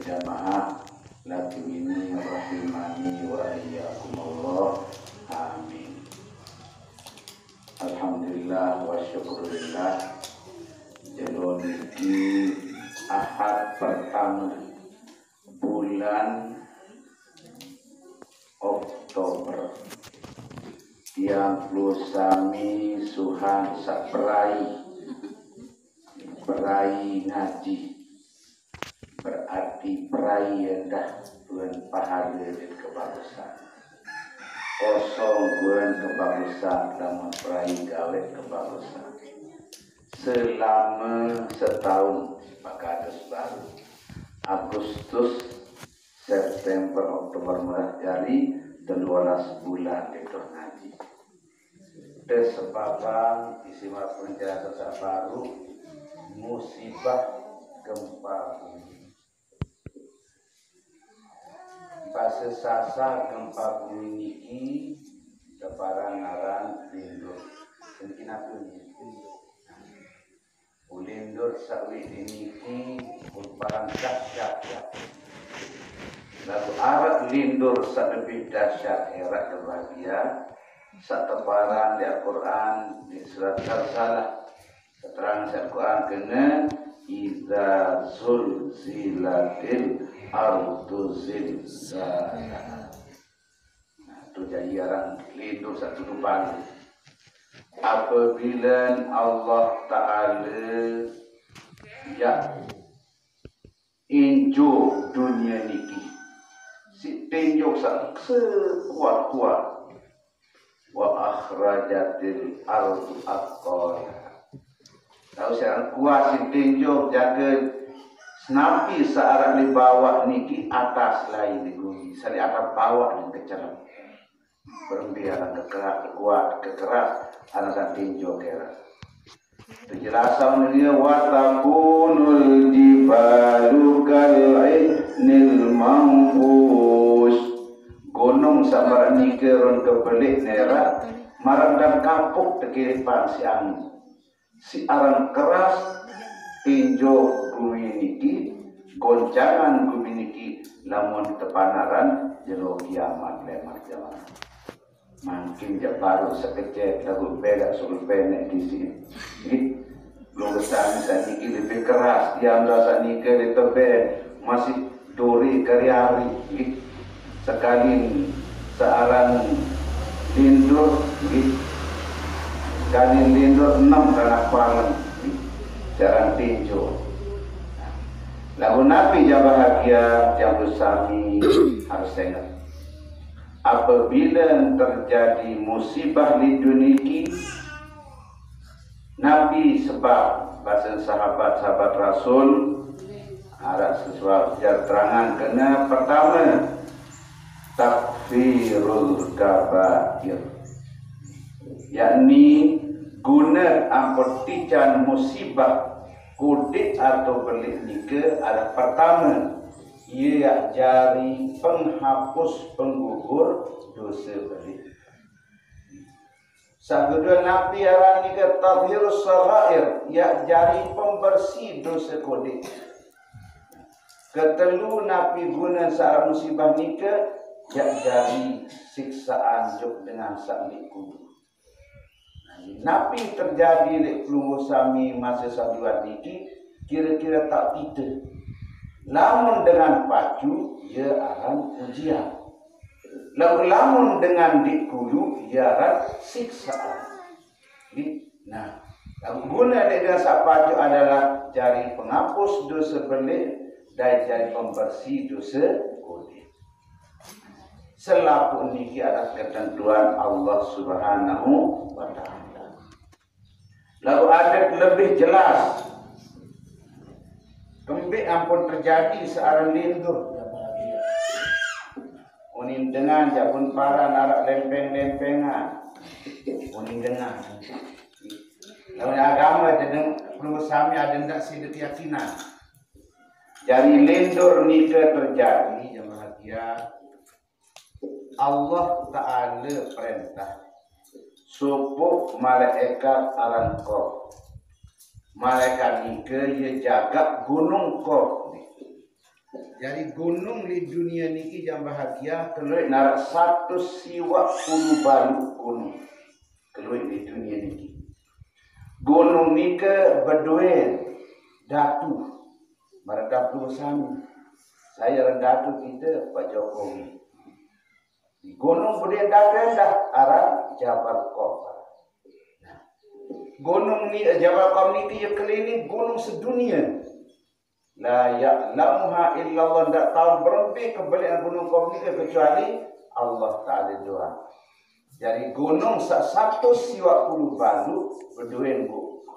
Jamaah lakini rahimani wa iyyakumullah. Amin. Alhamdulillah wa syukurillah. Jalur di Ahad pertama bulan Oktober yang sami suhan saperai ngaji, berarti perai endah bulan pahala dan kebagusan. Kosong bulan kebagusan dan perai gawe kebagusan. Selama setahun maka ada baru Agustus, September, Oktober, Maret, jadi 12 bulan itu ngaji. Disebabkan isimat penjelasan baru musibah gempa bumi. Bahasa sasa gempa bumi niki sebarang ngaran lindur. Mungkin apa ni? Lindur sawi niki merupakan dahsyat. Lalu arat lindur lebih dahsyat era kebahagiaan. Satebaran di Al-Quran di surat Al-Salah. Keterangan Al-Quran kena idza zulzilatil ardu zilzalaha. Nah, itu jadi orang lindur satu depan. Apabila Allah Ta'ala ya injuk dunia niki, si tinjuk sekuat-kuat, wa akhrajatil ardu athqalaha. Tahu sekarang kuat si tinjuk jaga senapi searah di bawah niki atas lain di bumi, sali atas bawah dan keceram. Berbiara kekeras anak tinjuk kira. Penjelasan dia watakunul jibalu kal'inil manfush. Gunung samar nikerun kebelik nera marang dan kampuk tekiripan si angin. Si arang keras tinjuk bumi niki, goncangan bumi niki lamun tepanaran jero kiamat lemah jalan. Makin baru sekecil lagu beda suruh penek di sini. Belum besar saat niki lebih keras, diam rasa niki lebih masih duri kariari. Sekali searang lindur, sekali lindur 6 anak palang, jarang tinju. Lagu Nabi yang bahagia, yang bersami harus ingat. Apabila terjadi musibah di dunia ini, Nabi sebab bahasa sahabat-sahabat Rasul ada sesuatu terangan kena pertama takfirul kabair, yakni guna amputikan musibah kudik atau belik nika adalah pertama ia jari penghapus penggugur dosa belik. Kedua Nabi arah nika tathhirus sarair, ia jari pembersih dosa kudik. Ketelu Nabi guna saat musibah nika ia jari siksaan juk dengan sakit kudu. Nabi terjadi di pelunggu sami masa saduat niki kira-kira tak tidak. Namun dengan pacu ia akan ujian. Lamun dengan dikulu ia akan siksaan. Nah, guna dengan pacu adalah jari penghapus dosa belik dan jari pembersih dosa kudik. Selaku niki adalah ketentuan Allah Subhanahu wa Ta'ala. Lalu ada lebih jelas Kembik ampun terjadi searang lindur. Unin dengan japun para narak lempeng-lempengan. Unin dengan. Lawan agama dengan bersami ada ndak sih keyakinan. Jadi lindur nika terjadi yang bahagia. Allah Ta'ala perintah supuk malaikat arangkor. Malaikat nika ia jaga gunung kor. Jadi gunung di dunia niki yang bahagia keluar narak 150 balu gunung keluar di dunia niki. Gunung nika berdua datu mereka bersama. Saya datu kita Pak Jokowi. Di gunung berdua datu dah arah Jabal Qamar. Gunung ni Jabal Qamar ni dia keliling gunung sedunia. La ya'lamuha illallah, tak tahu berhenti kebalikan gunung Qamar ni kecuali Allah Ta'ala doa. Jadi gunung 150 balu berdua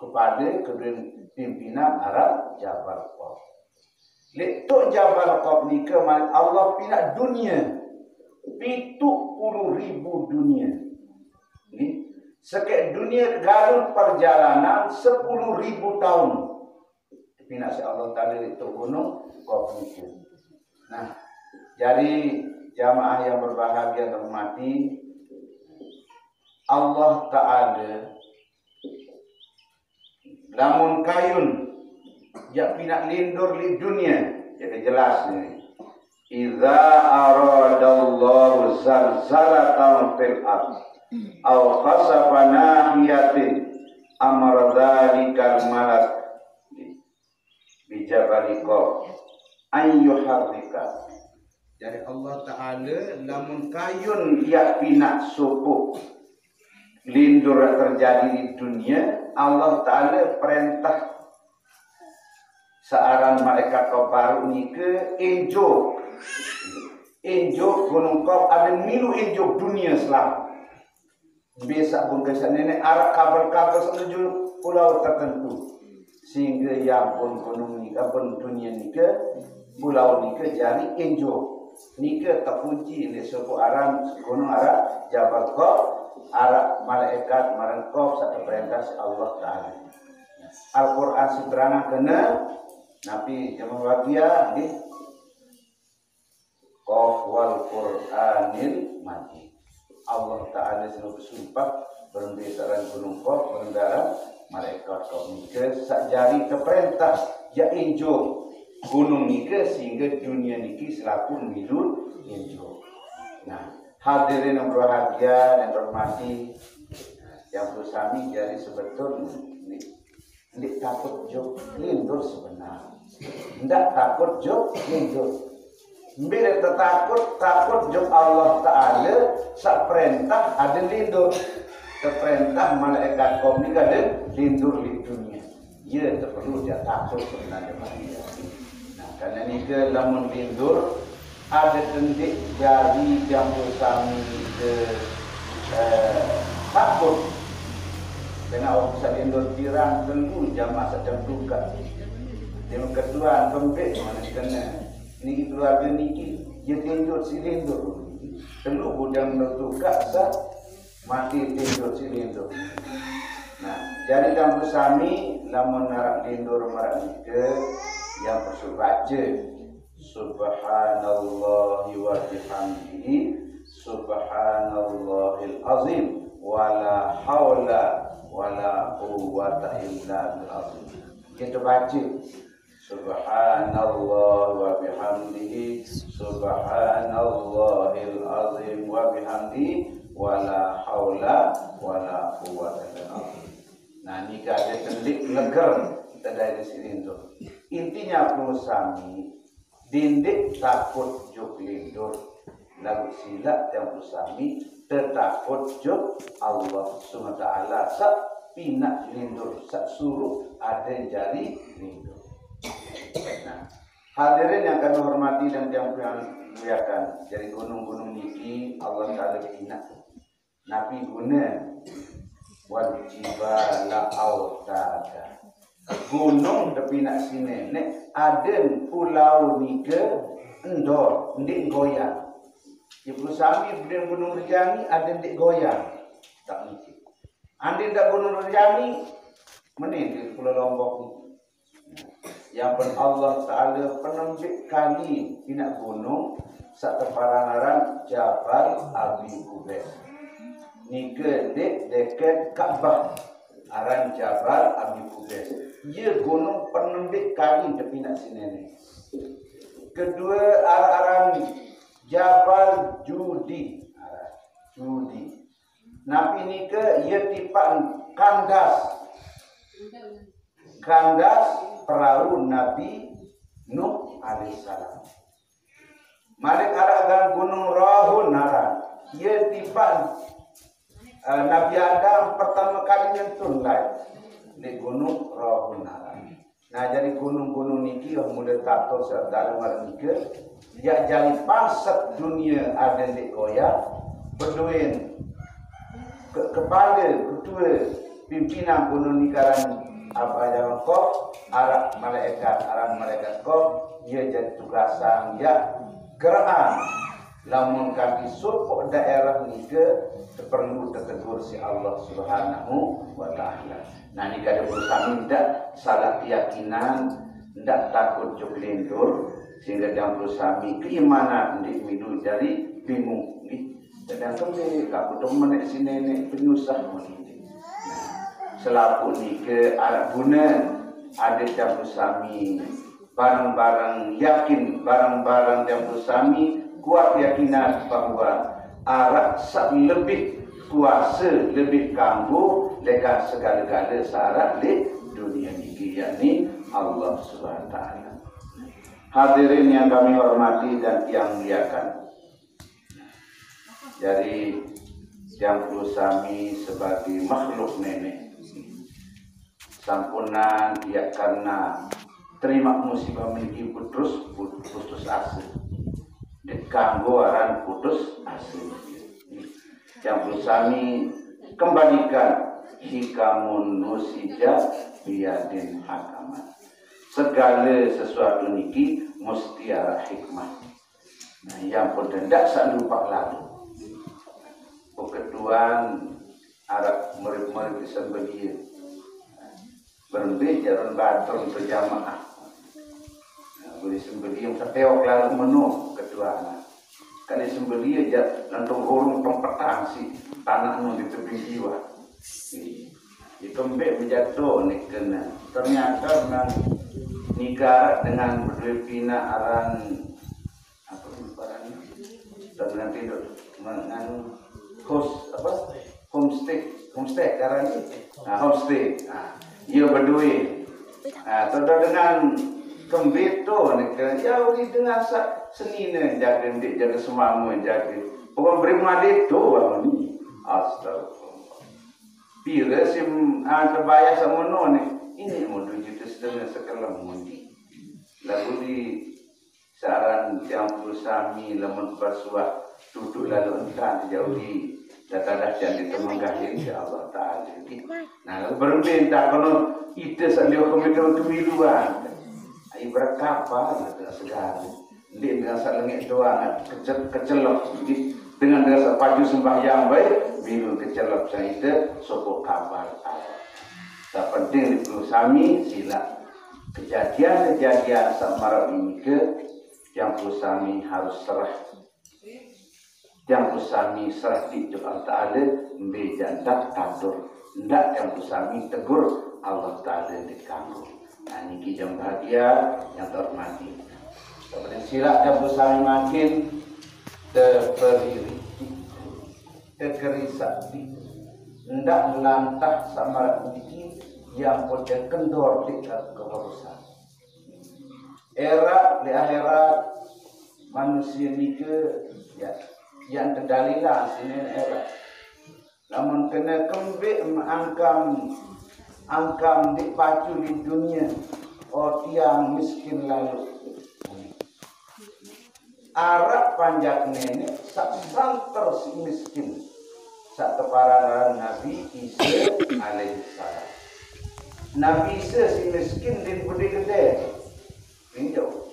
kepada kedua pimpinan Arab Jabal Qamar. Letuk Jabal Qamar ni ke Allah pindah dunia 70,000 dunia. Ni sekek dunia galur perjalanan 10,000 tahun. Pindah si Allah Ta'ala itu gunung Qamar. Nah, jadi jamaah yang berbahagia dan mati, Allah Ta'ala lamun kayun ya pindah lindur di dunia. Jadi jelas ni. Iza aradallahu zalzalatan fil ardh aw khasafa nahiyatin amara dzalikal malak bijabaliko ayyuharrika. Jadi Allah Ta'ala lamun kayun ia pinak supuk lindur terjadi di dunia, Allah Ta'ala perintah seorang malaikat baru ni ke enjok gunung kau ada milu enjok dunia selam. Biasa pun kesan nenek arah kabel-kabel menuju pulau tertentu. Sehingga yang pun gunung ni pun dunia ni ke pulau ni ke jadi enjok. Ni ke terkunci di sebuah arah gunung arah Jabal Qamar, arah malaikat marangkop satu perintah Allah Ta'ala. Al-Quran seberang kena Nabi jaman bahagia di Qaf wal Qur'anil Majid. Allah Ta'ala selalu bersumpah berbendaran gunung Qaf, berbendaran malaikat Qaf ni ke sakjari keperintah ya enjok gunung ni ke sehingga dunia ni selaku milul enjok. Nah, hadirin yang berbahagia dan berhormati yang bersami, jadi sebetul tidak takut jok lindur sebenar. Tidak takut jok lindur. Bila takut jok Allah Ta'ala sak perintah ada lindur. Keperintah malaikat Qamar ni ada lindur di dunia. Ya, tak perlu dia takut sebenarnya manusia. Nah, karena ni ke lamun lindur ada tendik jari yang bersami ke takut. Dengan orang bisa lindur tirang tentu jamaah sedang duka. Yang kedua kembik mana kena. Ni keluarga niki dia tindur si lindur. Tentu budang duka sah mati tindur si lindur. Nah, jadi dalam bersami lamun narak lindur marak nika yang perlu baca Subhanallahi wa bihamdihi Subhanallahil azim wala haula wala quwwata illa billah. Kita baca Subhanallah wa bihamdihi Subhanallahil azim wa bihamdihi wala haula wala quwwata illa billah. Nah, ni ada tendik leger kita dari sini tu. Intinya perlu sami dindik takut juk lindur lagu silat yang bersami tertakut juk Allah SWT sak pinak lindur sak suruh ada jari lindur. Nah, hadirin yang kami hormati dan yang muliakan, dari gunung-gunung niki Allah Ta'ala pinak Nabi guna wal jibala autada gunung tapi nak sini nek aden pulau ni ke endor ndik goyang. Ibu Sami beli gunung Rejani aden ndik goyang. Tak mungkin. Andai ndak gunung Rejani menit di Pulau Lombok ni. Yang pun Allah Ta'ala penembik kali pinak gunung sak teparanaran Jabal Abi Qubais. Ni ke dek dekat Kaabah. Aran Jabal Abi Qubais. Ia gunung penembik kali tepi nak sini ni. Kedua aran Jabal Judi. Judi. Nabi ni ke ia tipan kandas. Kandas perahu Nabi Nuh alaihissalam. Malik aragan gunung Rahun aran. Ia tipan Nabi Adam pertama kali nyentuh lai di gunung Rahun aran. Nah jadi gunung-gunung niki yang mula tato dalam malam niki dia jadi pansat dunia ada di goyang berduin kepala ketua pimpinan gunung nikaran apa yang kau arah malaikat kau ia jadi tugasan ya keraan lamun kaki support daerah nike perlu ditegur si Allah Subhanahu wa taala. Nah ni kada berusaha tidak salah keyakinan, tidak takut joglendur sehingga dia berusaha keimanan di minum dari bingung. Dan kami kamu teman di sini ni penyusah begini. Selaku ni ke arah guna ada yang berusaha barang-barang yakin, barang-barang yang berusaha kuat keyakinan bahawa arah lebih kuasa, lebih kambuh dekat segala-gala syarat di dunia ini, yakni Allah Subhanahu Wa Taala. Hadirin yang kami hormati dan yang muliakan. Jadi yang bersami sebagai makhluk nenek sampunan dia karena terima musibah meniki putus asa. Dekanggo aran putus asa. Yang bersami kembalikan hikamun nusija biadin hakaman. Segala sesuatu niki mesti ada hikmah. Nah, yang pun tidak saya lupa lalu. Ketuan Arab murid-murid disembelih berhenti jalan baton berjamaah. Boleh sembelih yang seteok lalu menu ketuan. Kan disembelih aja lantung hurung pempetang si tanah nu di tepi jiwa. Itu mbek menjatuh ni kena. Ternyata memang nikah dengan berpina aran apa barang dan nanti dengan host apa homestay aran homestay. Ia berduit. Dengan kembito ni kan jauh di dengan senina jaga ndik jaga semama jaga pokok beri madet tu ni astagfirullah pira sim terbayar sama no ni ini mau 2,5 juta sekelam mundi lalu di saran yang bersami lamun bersuah duduk lalu entah jauh di data-data yang ditemenggah insya-Allah taala. Nah lalu berhenti tak kono itu salio kemiluan ibarat kapal segala di dengan salengit doang kecelok dengan sepaju sembahyang baik biru kecelok saya itu sopok kapal tak penting dipelusami sila kejadian-kejadian samarat ini ke yang pelusami harus serah yang pelusami serah di Allah Ta'ala membejan tak tadur tidak yang pelusami tegur Allah Ta'ala dikanggu. Nah, ini jam bahagia yang terhormati. Kemudian silap dan bersama makin terperdiri, terkerisakti, hendak melantah sama ini yang boleh kendor di keharusan. Era di akhirat manusia ini ke ya, yang terdalilah sini era. Namun kena kembali angkam dipacu di dunia tiang miskin lalu Arab panjang nenek santer si miskin sak teparan Nabi Isa alaihissalam Nabi Isa si miskin din budi gede. Pinjau.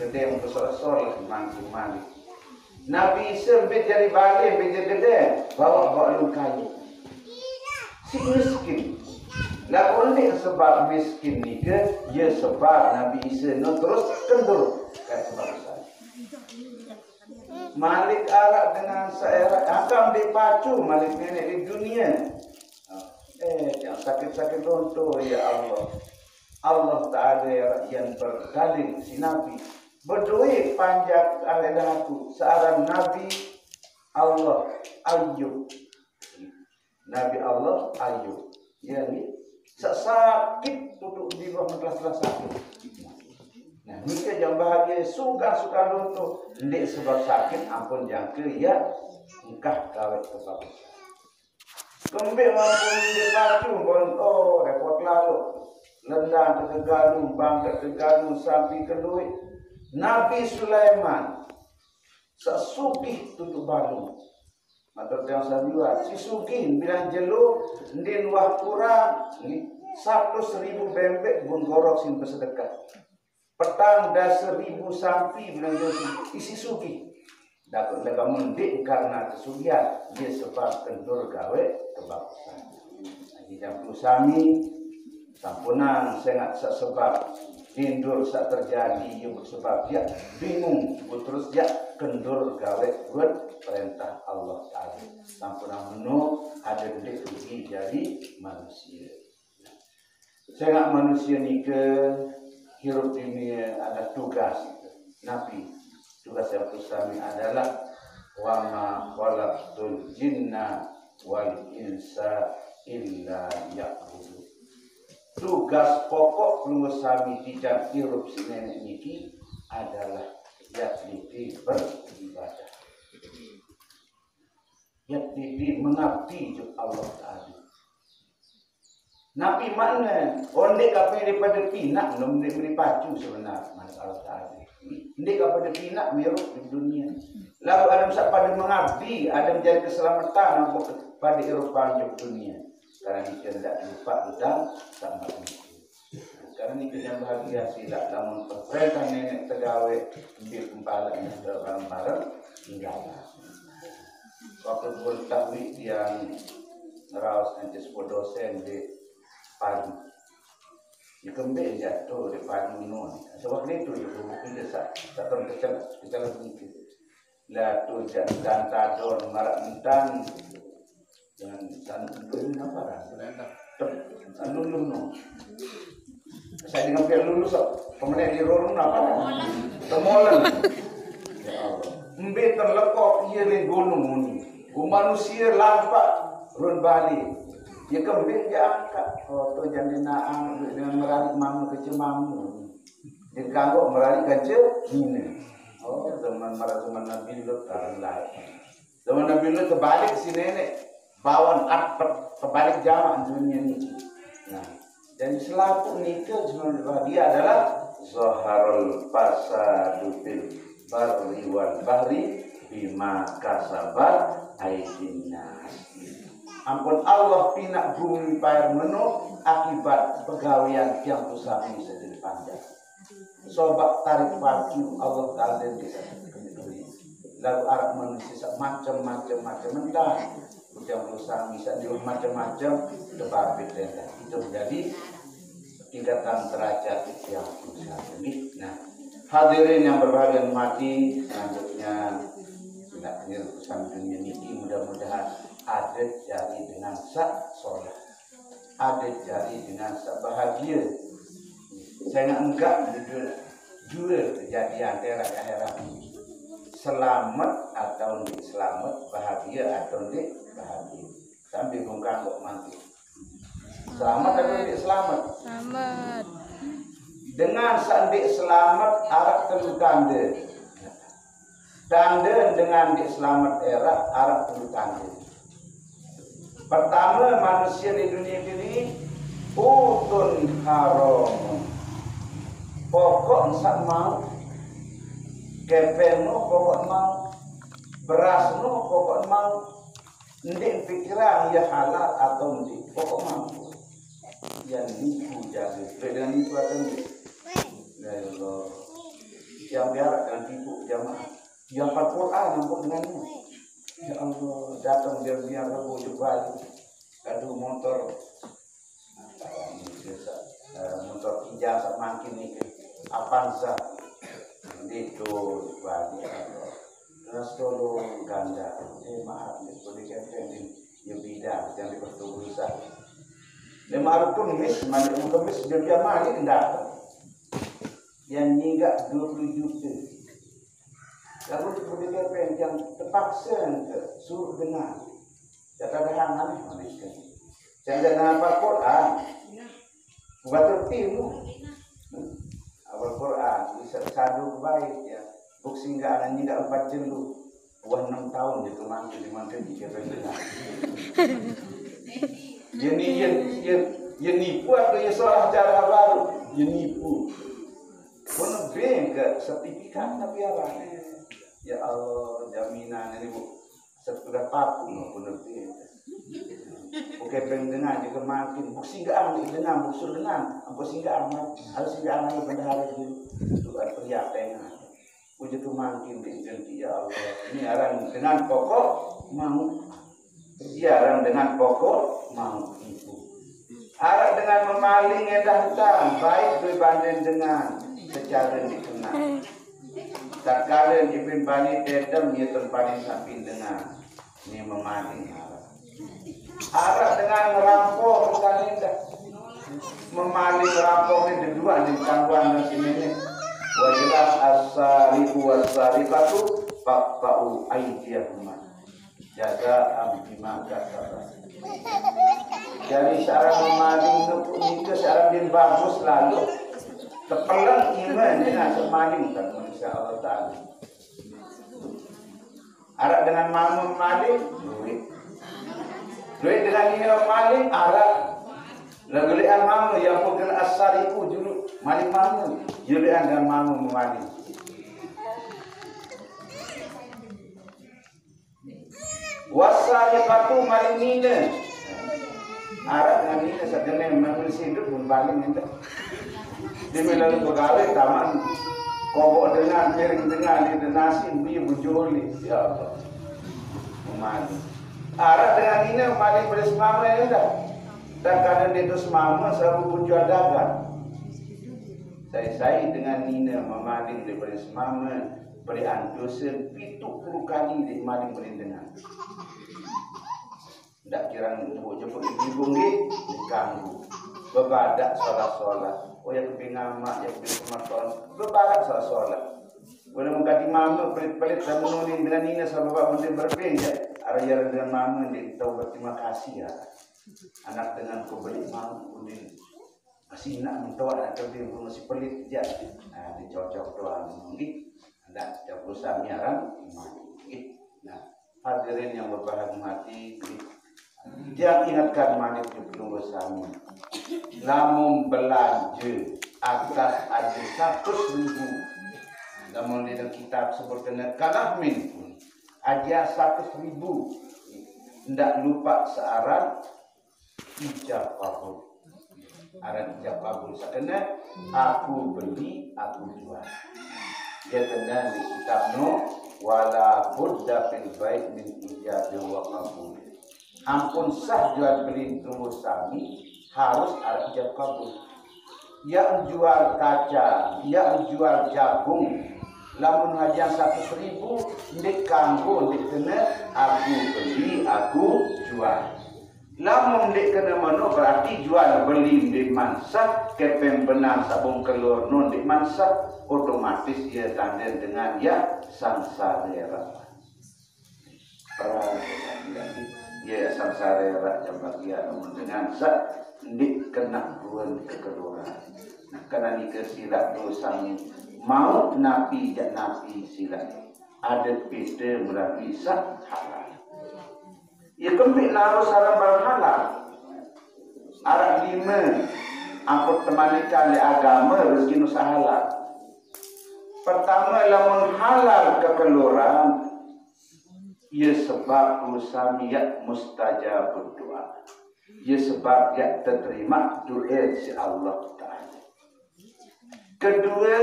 Gede yang besar-besar mandi. Nabi Isa bet jadi balik, bet jadi gede, bawa lu kayu. Si miskin. Lah only sebab miskin ni ke, ya sebab Nabi Isa no terus kendur kayak sebab saya. Malik Arab dengan saya akan dipacu Malik nenek di dunia. Yang sakit-sakit lonto ya Allah. Allah Ta'ala yang berdalil si Nabi. Berduit panjat aledah aku. Seorang Nabi Allah Ayub. Nabi Allah Ayub. Ya ni. Sakit duduk di bawah kelas-kelas sakit. Nah, ni ke yang bahagia suka-suka lonto. Ndik sebab sakit ampun jangka ya. Engkah kawet sebab. Kembali mampu dipacu bonto repot lalu lendang ke Tegalu bangkat Tegalu sampai ke Lui. Nabi Sulaiman sesugih tutup balu atau yang saya si sugih bilang jelu ndin wah kurang 100.000 bembek bun gorok sin bersedekah petang dah 1.000 sampai bilang jelu isi sugih dapat lega mendik karena kesugihan dia sebab kendur gawe kebagusan. Lagi jam sami sampunan sangat sebab tindur sak terjadi yang sebab dia bingung terus dia kendur gawe buat perintah Allah Taala. Sampunan menu ada gede rugi dari manusia. Sangat manusia ni ke hidup ini ada tugas Nabi. Tugas yang kami adalah wa ma khalaqtul jinna wal insa illa ya'budun. Tugas pokok pengusaha dijam hirup si nenek niki adalah yakni beribadah. Yakni mengabdi kepada Allah Taala. Nabi mana? Ondek apa yang daripada pinak belum diberi pacu sebenarnya Allah Taala. Ndek kepada pinak meruk di dunia. Lalu ada pada mengabdi, ada menjadi keselamatan pada Eropah di dunia. Karena kita tidak lupa dan sama itu. Karena ini yang bahagia silap. Namun perintah nenek tegawe di kempalan yang bareng-bareng tinggallah. Waktu bertahwi yang raus nanti sebuah dosen di pagi. Dia kembali jatuh di pagi nun. Sebab itu dia bukan desa. Takkan kita lebih lah tu jangan tadon marak mentang dengan sanun apa dah? Sanun lulu. Saya dengan pihak lulu pemenang di rorong apa dah? Temolan. Ya Allah. Mbe terlekok ia di gunung ni. Manusia lampak run Bali. Ya kembali dia angkat. Oh tu jangan naang dengan meralik mamu kecil mamu. Dia kanggok meralik kecil ini. Oh zaman Nabi Lut lah. Zaman Nabi Lut terbalik si nenek bawan atap terbalik jamak dunia ni. Nah, dan selaku nikah sebenarnya dia adalah zaharul fasadu fil barri wal bahri bima kasabat aydin nas. Ampun Allah pinak bumi pair menu akibat pegawaian yang pusat ini sedih panjang. Sobat tarik baju Allah Ta'ala bisa lalu Arab manusia macam-macam entah ujian berusaha bisa di macam-macam tebabit itu menjadi tingkatan derajat yang berusaha ini. Nah hadirin yang berbahagia mati selanjutnya tidak hanya urusan dunia ini mudah-mudahan ada jari dengan sak soleh, ada jari dengan sak bahagia. Saya enggak dua kejadian terak akhirat selamat atau tidak selamat, bahagia atau tidak bahagia. Sambil bungkang kok mati. Selamat atau tidak selamat? Selamat. Dengan sandik selamat Arab telu tanda. Tanda dengan dik selamat era Arab telu tanda. Pertama manusia di dunia ini utun haram. Pokok sak mau, kepeno pokok mau, beras no pokok mau, ndik pikiran ya halal atau ndik pokok mau. yang nipu jaga. Dengan nipu akan ya Allah. Yang biar akan tipu jamaah. Yang Al-Quran nampak dengannya. Ya Allah, datang biar Rabu juga. Aduh motor. Motor ijazah makin ni ke Avanza. Itu bagi Allah. Terus tolong ganda. Maaf, boleh kata ni ya bidang yang dipertubuhkan. Lima hari kemis, mandi kemis dia mandi kendak. Yang nyinggak 20 juta. Lalu boleh kata yang terpaksa ke suruh dengar. Jaka dah aneh mereka. Saya dengar Al-Quran. Buat tertimu. Al-Quran bisa sadu baik ya. Buk singgah anaknya tidak 4 jelu. Buat 6 tahun dia kemangku di mana dia pendengar. Dia nipu atau dia salah cara baru. Dia nipu. Pun lebih ke sertifikat tapi apa? Ya Allah, jaminan ini bu. Sudah papu pun lebih. Oke, pendengar juga makin. Buk singgah dengan buksur dengan. Buk singgah harus singgah anak bendahara itu. Itu teriak tengah. Puji tu makin diganti ya Allah. Ini arang dengan pokok mau. Arang dengan pokok mau itu. Arang dengan memaling edah baik berbanding dengan secara dikenal. Tak kala Ibn Bani Tedem ia terpaling samping dengan ini memaling arang. Arang dengan merampok sekali dah. Memaling merampok ini dua di tangguhan dan sini. Wajelas as-sarifu was-sarifatu faqta'u aydiyahuma jazaa'an bima kasabat. Jadi syarat memaling itu syarat yang bagus lalu terpelang iman dengan semaling kan manusia Allah Ta'ala. Arak dengan mamu memaling duit dengan ini memaling arak lagulian mamu yang bukan as-sarifu julu maling mamu julian dan mamu memaling. Wasariqatu maling nina. Arak dengan nina sakjane manusia hidup pun paling minta. Dia melalui pegawai taman kobok dengan piring dengan di nasi dia bujoli. Ya Allah. Memaling. Arak dengan nina maling bersama ya dah. Dan karena dia itu semama selalu berjual dagang. Saya dengan Nina memaling daripada semama beri dosa 70 kali dia maling berindengan. Tak kira untuk jemput ibu ni diganggu. Berbadak solat-solat. Oh yang kepingin mak, yang kepingin kematuan. Berbadak solat-solat. Boleh mengkati mama pelit-pelit dan menulis dengan Nina sama bapak mesti berbeza. Arah-arah dengan mama dia tahu berterima kasih ya. Anak dengan kau beli mama kemudian masih nak minta anak kebiri masih pelit je. Dicocok doang mungkin. Ada campur samiaran iman. Nah, hadirin yang berbahagia hati. Dia ingatkan manik di pelunggu sami. Namun belanja atas ada 100.000. Namun di dalam kitab sebutnya kalah min pun aja 100.000. Tidak lupa searah ijab kabul. Arah ijab kabul. Sekena aku beli, aku jual. Dia kena di kitab no wala budda fil bait min ijab wa kabul. Ampun sah jual beli tunggu sami harus ada ijab kabul. Yang jual kaca, yang jual jagung, lamun haja 100.000 ndik kanggo ndik kena aku beli aku jual. Lamun ndik kena mano berarti jual beli ndik mansa kepeng benang sabung kelur non ndik mansa otomatis dia tanden dengan ya sangsarera. Ya sangsarera jamakia namun dengan sa ndik kena buan kekeluaran. Nah karena nikah silap dosa mau napi jak napi silap ada beda merapi sah halal. Ya kembik naruh sarang barang halal. Arah 5 angkut temanikan di agama rezeki nusa halal. Pertama lamun halal kekeluaran ia sebab usamiyat mustajab berdoa. Ya sebab dia terterima doa si Allah Ta'ala. Kedua,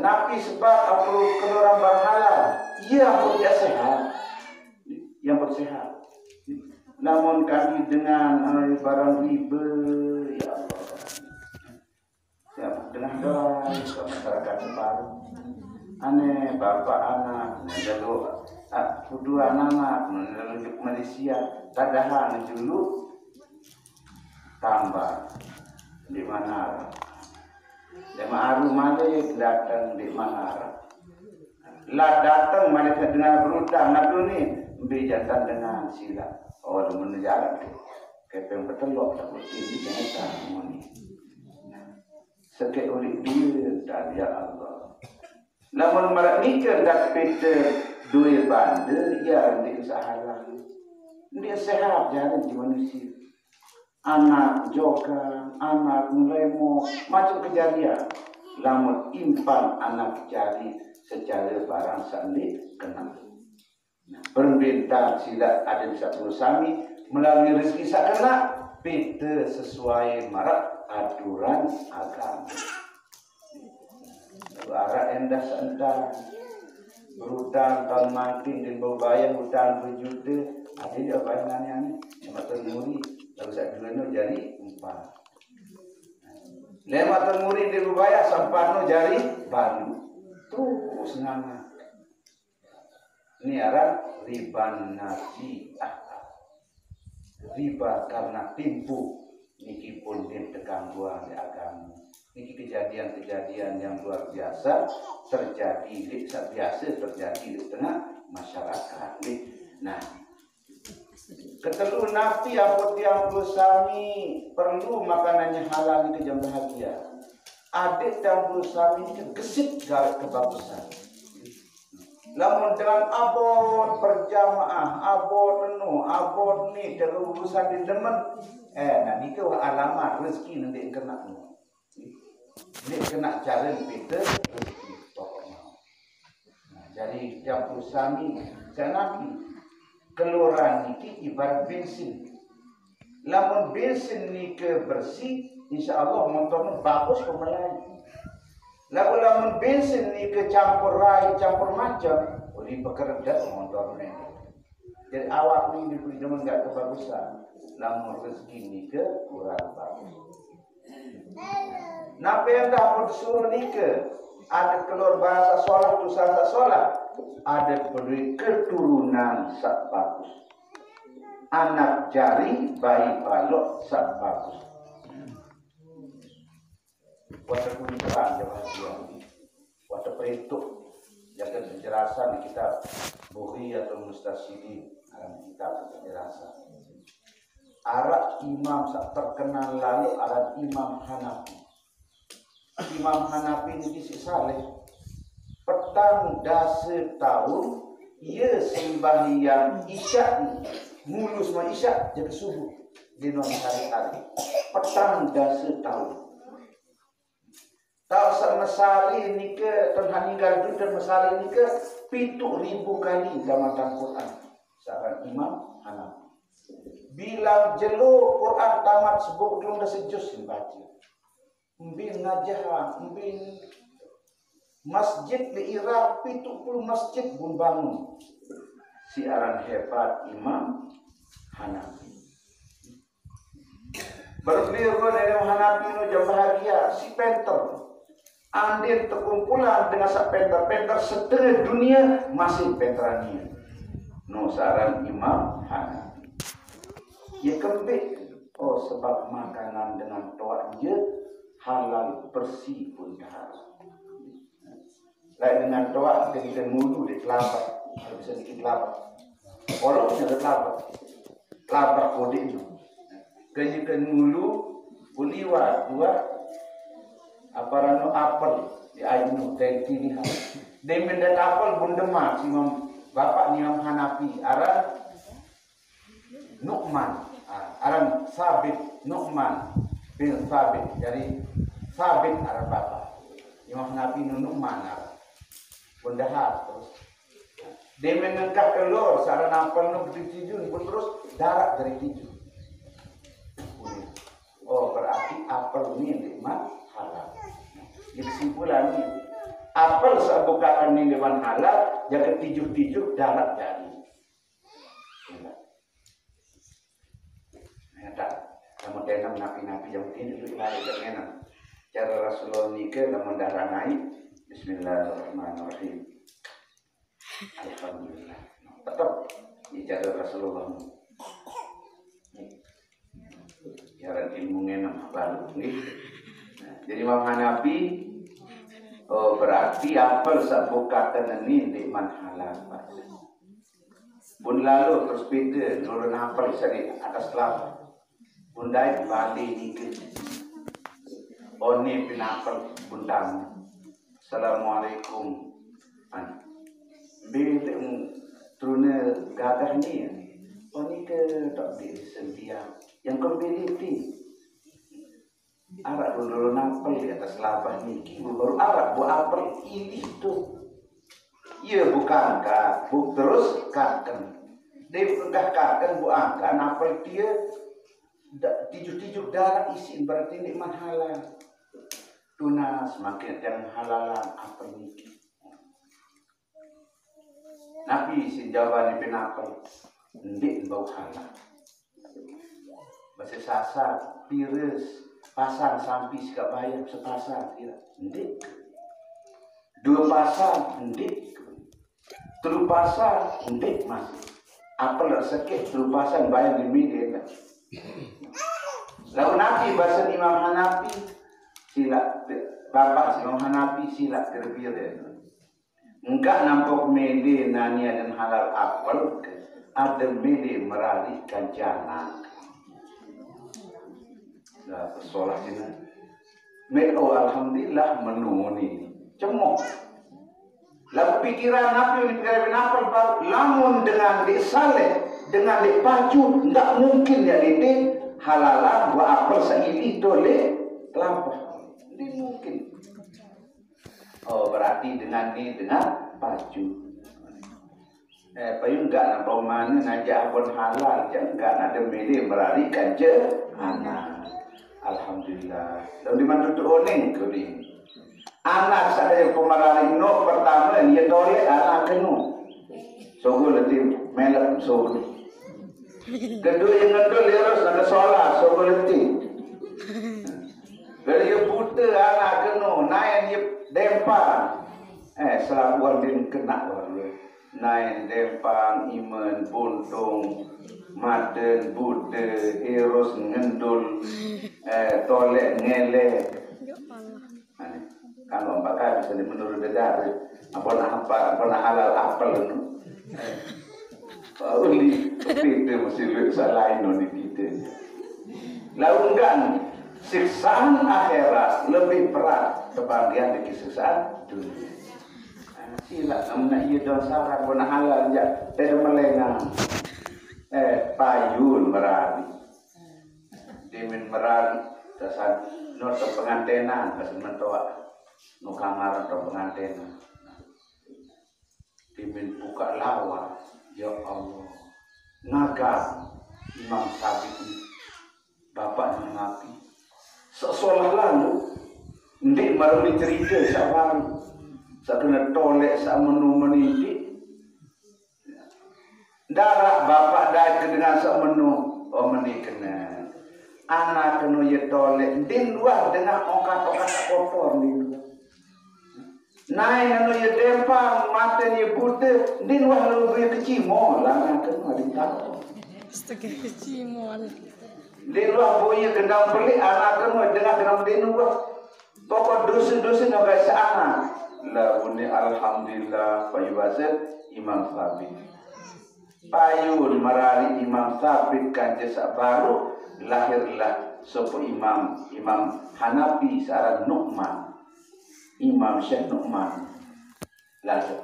Nabi sebab apa keluaran berhalal. Ia pun dia sehat. Yang bersehat. Namun kami dengan barang riba, ya Allah. Ya, dengan doa masyarakat separuh. Aneh bapa anak, lalu kedua anak menuju Malaysia, tadahan dulu tambah di mana? Di Ma'aru Malik datang di Manara. Lah datang Malik dengan berutang, nadu ni beri jantan dengan sila. Oh, menujaran kepeng bertelok tak ini jangan tahu ni. Sekali oleh dia dan ya Allah. Namun marak nikah dapat dua banda, ya dia kesahalan. Dia sehat jalan di manusia. Anak joka, anak mulaimu macam kejadian. Namun impan anak jari secara barang sandi kenal. Permintaan sila ada di satu sami melalui rezeki sakana beda sesuai marak aturan agama. Arah endah seentah berhutang tahun makin dan berbayar hutang berjuta. Ada dia bayangannya ni lemak termuri lalu saya dulu jari 4 lemak termuri dia berbayar sampai jari baru terus nganga. Ini arah riba nasi'ah. Riba karena tipu niki pun dia tegangguan di agama. Niki kejadian-kejadian yang luar biasa terjadi di tengah masyarakat. Nah, ketelu nabi apa tiang bersami perlu makanannya halal ke jam bahagia. Adik tiang bersami ini gesit garis kebagusan. Namun dengan abot berjamaah, abot penuh, abot ni terurusan di demen. Nah ni ke alamat rezeki nanti kena ni. Ni kena cara kita rezeki pokoknya. Nah, jadi yang perusahaan ni, saya nabi keluaran ni ibarat bensin. Namun bensin ni ke bersih, insya Allah motornya bagus pemelai. Lalu bensin ni ke campur rai, campur macam, boleh bekerja motor ni. Jadi awak ni diberi zaman tak kebagusan, namun rezeki ni ke kurang bagus. Napa yang dah disuruh ni ke? Ada keluar bahasa solat tu salah solat, ada beri keturunan sak bagus. Anak jari, bayi balok sak bagus. Kuasa kunjungan jawab dia, kuasa perhitung, jaga penjelasan di kitab Bukhari atau Mustasidi dalam kitab penjelasan. Arab imam terkenal lalu Arab Imam Hanafi. Imam Hanafi ini si saleh. Petang dasa tahun ia sembahyang isyak mulus ma isyak jadi subuh di non hari-hari. Petang dasa tahun. Tahu semesari ni ke terhaninggal tu termesari ni ke 7,000 kali dalam Al-Quran. Seorang Imam Hanafi. Bila jelur Quran tamat sebut belum dah sejus baca. Mbin ngajah, mbin masjid di Iraq 70 masjid pun bangun. Siaran hebat Imam Hanafi. Berbeliau dari Hanafi no jam bahagia si penter. Andin terkumpulan dengan sak penter setengah dunia masih penterania. No saran Imam Hanafi. Ia kembik. Oh sebab makanan dengan toak je halal bersih pun dah. Lain dengan toak kita mulu di kelapa. Kalau bisa dikit kelapa. Oloknya ada kelapa. Kelapa kode itu. Kenyakan mulu buliwat buat apa rano apel di ainu tenti ni ha. Demen dan apel bun demak si bapak ni Imam Hanafi aran Nu'man, aran Sabit Nu'man bin Sabit. Jadi Sabit aran bapak. Imam Hanafi Nu'man aran. Bun dahar terus. Demen ngangkat keluar saran apel no bertijun pun terus darat dari tijun. apel ni nikmat halal. Jadi kesimpulan ni, apel sebukakan ni nikmat halal, jaga tijuk-tijuk darat jadi. Tak, kamu tenang napi-napi yang ini dulu lari dengan cara Rasulullah nikah dalam darah naik. Bismillahirrahmanirrahim. Alhamdulillah. Tetap di cara Rasulullah. Cara ilmu ngenam baru ni. Jadi Imam Hanafi berarti apel sebukatan ini nikmat halal. Pun lalu terus beda nurun apel sari atas kelapa. Bundai balik dikit. Oni pinapel bundang. Assalamualaikum. Bila turuna gadah ni. Oni ke tak boleh sedia. Yang kompetitif. Arak dulu napel di atas labah ni. Baru arak buat apel ini tu. Ia bukan kak. Buk terus kaken. Dia bukan kaken buat angka. Napel dia. Tijuk-tijuk darah isi berarti nikmat halal. Tuna semakin yang halalan apa ni? Nabi si Jawa ni penapel, ndik bau halal. Bahasa sasar, pires, pasang sampai sikap bayar sepasang tidak, ndik. Dua pasang, ndik. Terus pasang, ndik masih. Apel sekit terus pasang bayar di media. Lalu Nabi bahasa Imam Hanafi sila Bapak Imam Hanafi sila terbiar. Enggak nampak mede nania dan halal apel, ada mede meralikan jana. Dah persoalan ini. Meo alhamdulillah menu ni cemok. Lalu pikiran Nabi ini pikiran apel baru. Lamun dengan disaleh, dengan dipacu, enggak mungkin dia didik. Halalan buat apel seili toleh kelapa. Ini mungkin. Oh berarti dengan ni dengan pacu. Payung enggak nampak mana ngajak pun halal. Enggak ada milih merarikan je anak. Alhamdulillah. Lalu di mana tu oning ke ni? Anak saya pemarali no pertama dia toleh anak kenu. So gue letih melak so gue. Kedua yang ngedul dia harus ada solat, so berhenti. Kalau dia buta anak kena, naik dia dempang. Selabuan dia kena baru. Naik dempang, iman, buntung, maden, buta, eros, ngendul, tolek, ngelek. Kalau pakai bisa menurut bedar. Apa nak halal apel tu. Uli kita mesti lihat salah ini kita. Lalu enggak nih, siksaan akhirat lebih berat kebanggaan dari siksaan dunia. Sila namanya ia don sarang guna halal aja, tidak melengang. Payun merari, dimin merari, dasar nota pengantenan, dasar mentoa, no kamar atau pengantenan. Dimin buka lawa. Ya Allah, naga Imam Syafi'i, bapak Nabi. Seolah lalu, ndik baru cerita sahabat, saya kena tolek, saya menu-menindi. Darah bapak dah dengan saya menu, menikena. Anak kena ya tolek, din luar dengan ongkat-ongkat kotor ni. Naik anu ya dempang, mata ya buta, din wah lu ya kecimol, lah kan ada tahu. Setengah kecimol. Din wah boya gendang pelik, anak kan dengan gendang din wah. Pokok dosa-dosa nak baca anak. La bunyi alhamdulillah payuwazat Imam Thabit. Payun marari Imam Thabit kanjesa baru lahirlah sopo Imam Hanafi seorang Nu'man. Imam Syekh Nu'man. Lalu,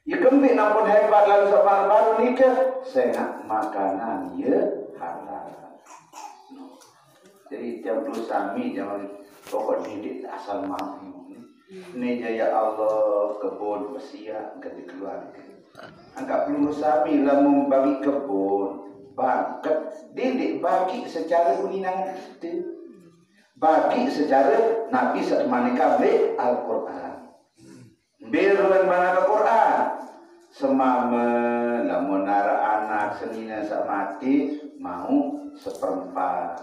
ya kembali nampun hebat lalu sama baru nikah, sengat makanan ya halal. Jadi tiap sami jangan pokok didik asal mau. Ini jaya Allah kebun bersiap ganti keluarga. Angkat perlu sami lah membagi kebun, bangket, didik bagi secara uninang itu. bagi secara Nabi sakmanika be Al-Qur'an. Beruan mana Al-Qur'an. Semama lamun nara anak senina sak mati mau seperempat.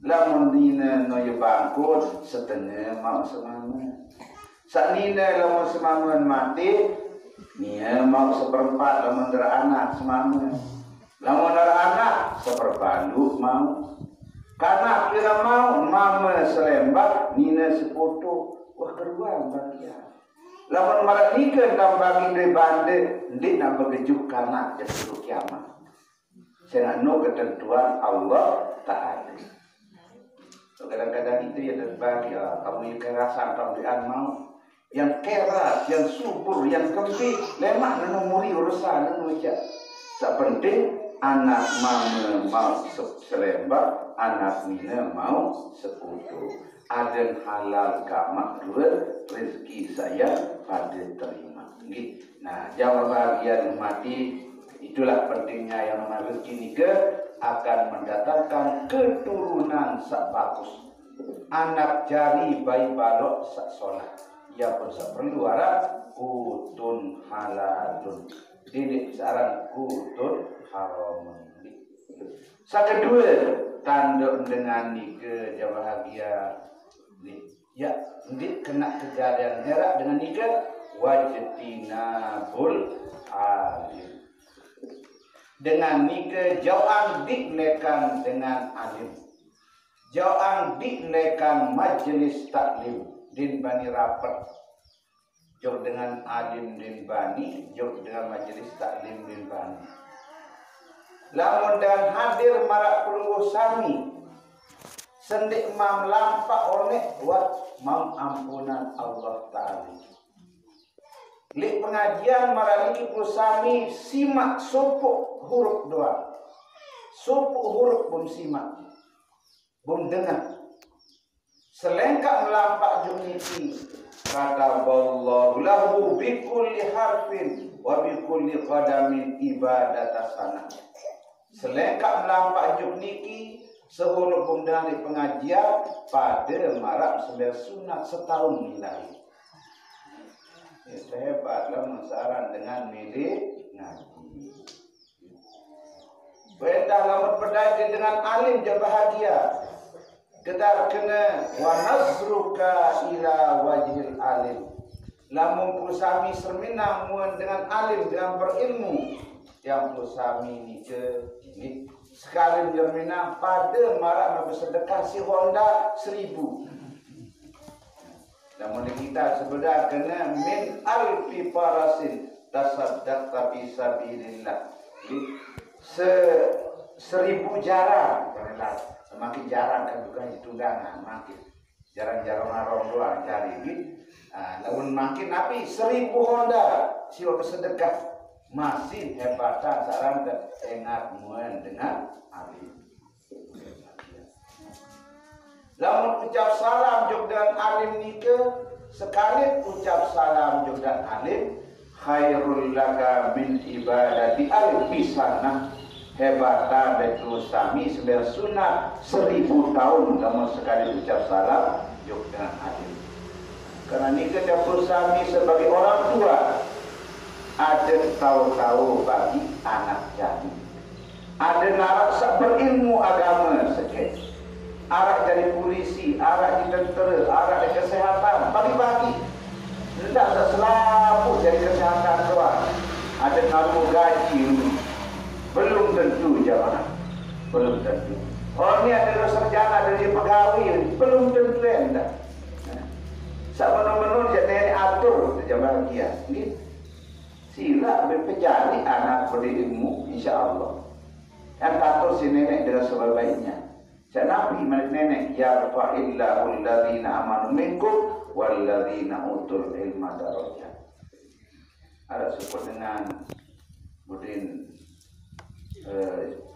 Lamun dina noyo bangkut setengah mau semama. Sak nina lamun semama mati nia mau seperempat lamun nara anak semama. Lamun nara anak seperpalu mau. Karena kira mau mama selembak nina sepoto wah keruan bagian. Lamun marak nikah dan bagi dari bande ndik nak begejuk karena jadi kiamat. Saya nak ketentuan Allah Ta'ala. So, kadang-kadang itu yang terbagi kamu yang kerasan pemberian mau yang keras, yang subur, yang kembali lemak menumuri urusan menujak. Tak penting anak mama mau selembak, anak mina mau sekutu. Ada halal gak makruh, rezeki saya pada terima. Nah, jawab bahagian mati itulah pentingnya yang namanya rezeki ini akan mendatangkan keturunan sak bagus. Anak jari bayi balok sak solat. Ia pun sak perlu harap kutun halalun. Didik seorang kutun haramun. Sak kedua, tanduk dengan nikah jawab bahagia. Ya, ini kena kejadian herak dengan nikah wajtinabul alim. Dengan nikah jauhan diknekan dengan alim. Jauhan diknekan majlis taklim din bani rapat. Jauh dengan alim din bani, jauh dengan majlis taklim din bani. Lamun dan hadir marak pelunggu sami. Sendik mam lampak oleh buat mam ampunan Allah Ta'ala. Li pengajian maraliki pusami simak supuk huruf doa. Supuk huruf pun simak. Pun dengar. Selengkap melampak jumniki. Kata Allah lahu bikulli harfin wa bikulli qadamin ibadatasana. Selengkap melampak jumniki. Sehuruf pemudaan di pengajian pada marak sembilan sunat setahun nilai. Hebatlah mensaran dengan milik ngaji. Bedah lamun berdaya dengan alim je bahagia. Kita kena wa nasruka ila wajhil alim. Lamun pusami serminang muan dengan alim dengan berilmu yang pusami ni ke ni sekali jermina pada marak nak bersedekah si Honda 1,000. Namun kita sebenarnya kena min alfi farasin tasaddaqta fi sabilillah. 1,000 jarang, semakin jarang kan bukan tunggangan, makin jarang-jarang orang luar cari. Namun makin tapi 1,000 Honda siwa bersedekah. Masih hebatan saran ingat muan dengan alim. Lamun ucap salam jog dengan alim nikah sekali ucap salam jog dengan alim khairul laka min ibadati alfisana. Hebatan betul sami sembilan sunat 1,000 tahun lamun sekali ucap salam jog dengan alim. Karena nikah dapur sami sebagai orang tua. Ada tahu-tahu bagi anak jadi. Ada narak berilmu agama sikit. Arak jadi polisi, arak di tentera, arak di kesehatan, bagi-bagi. Tidak selalu jadi kesehatan doang. Ada naruh gaji, belum tentu jamaah, belum tentu. Oh ini ada sarjana dari pegawai, belum tentu anda. Sama menurut jadi atur jamaah dia. Sila berpejali anak berilmu insyaAllah. Yang tahu si nenek dengan sebaik-baiknya. Saya Nabi nenek yarfa'illahu alladhina amanu minkum walladhina utul ilma darajat. Ada sebut dengan budin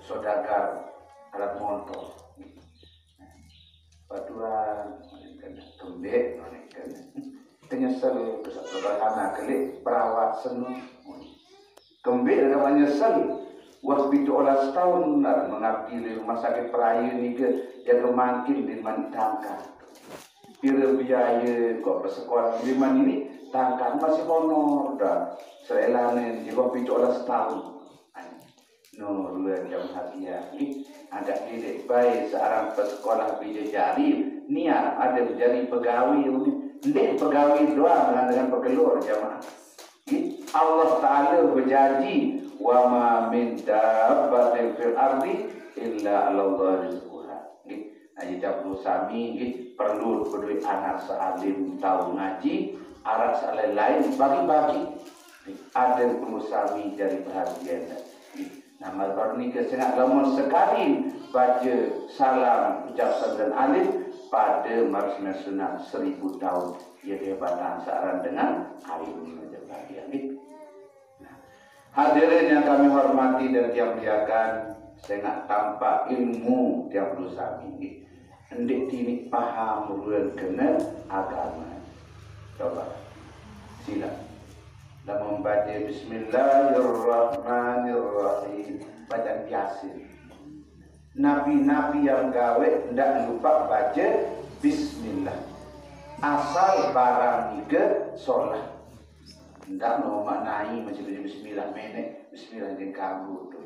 sodagar alat motor. Paduan kembek penyesal kesalahan kali perawat senu kembali dengan menyesal waktu itu olah setahun mengabdi di rumah sakit perayu ni ke yang kemakin di Mantangka Kira biaya kau bersekolah kiriman ini tangkan masih honor dah. Selain juga picu olah setahun. No, luar jam hatinya. Agak tidak baik seorang pesekolah bidadari niat ada menjadi pegawai ini. Tidak pegawai doang dengan pekelur jamaah. Allah Ta'ala berjanji wa ma min dabbatin fil ardi illa 'alallahi rizquha. Aji dapur sami perlu duit anak sealim tahu ngaji, arak lain bagi-bagi. Ada perlu sami dari perhatian. Nama baru ni kesengat lama sekali baca salam ucap dan alif pada marsna sunat 1000 tahun. Ia kehebatan searan dengan alif ini macam bahagian ni. Hadirin yang kami hormati dan yang muliakan, sangat tampak ilmu tiap dosa ini. Hendak tini paham ruang kena agama. Coba, sila. Dan membaca Bismillahirrahmanirrahim. Bacaan biasa. Nabi-nabi yang gawe hendak lupa baca Bismillah. Asal barang niga solat. Hendak no maknai macam Bismillah menek, Bismillah yang kamu tu.